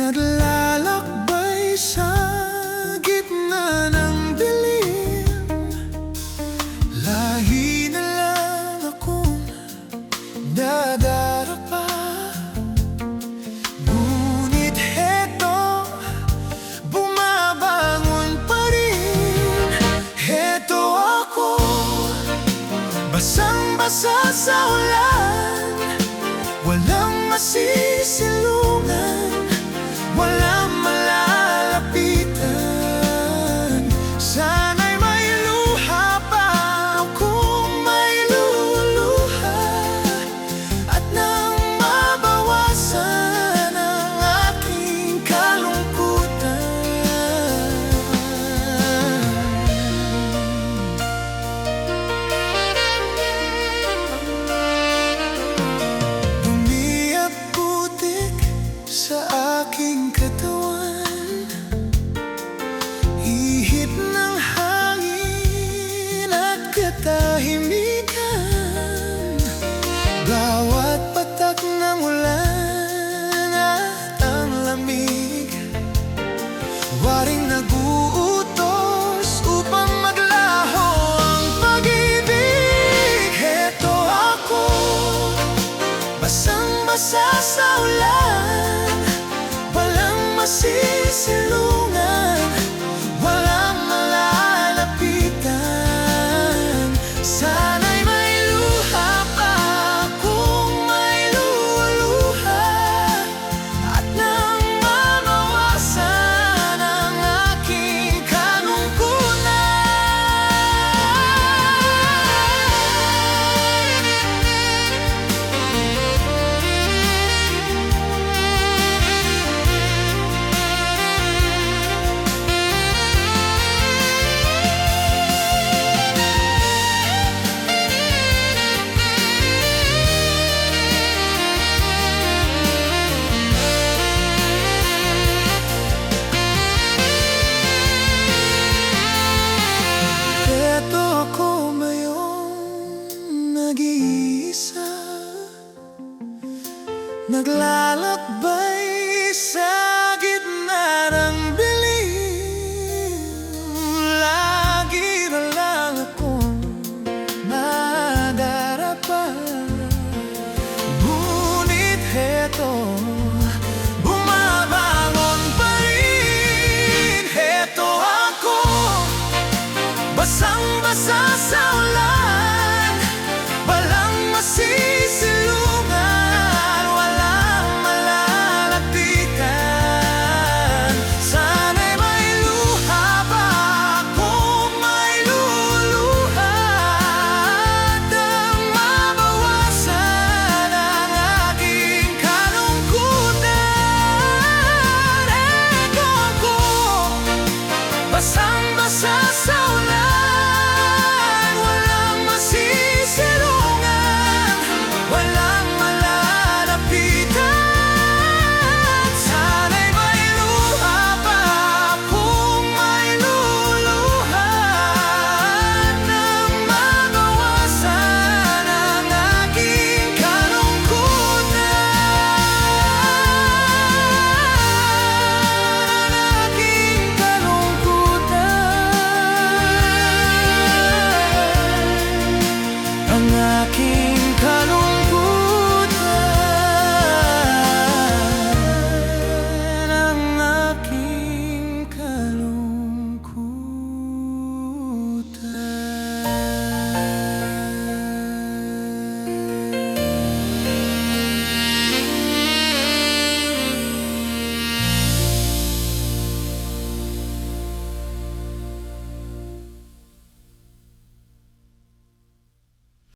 Naglalakbay sa gitna ng dilim. Lahi na lang akong nadarapa. Ngunit heto, bumabangon pa rin. Heto ako, basang-basa sa ulan. Walang masisilungan, walang malalapitan. Sana'y may luha pa kung may luluha, at nang mabawasan ang aking kalungkutan. Dumi at putik sa aking katawan, ihip ng hangin at katahimikan. Bawat patak ng ulan at ang lamig, waring naguutos upang maglaho ang pag-ibig. Heto ako, basang-basa sa ulan. Walang masisilungan, walang malalapitan. Sana'y may luha pa kung may luluha, at nang mabawasan ang aking kalungkutan. Heto ako ngayong nag-iisa, naglalakbay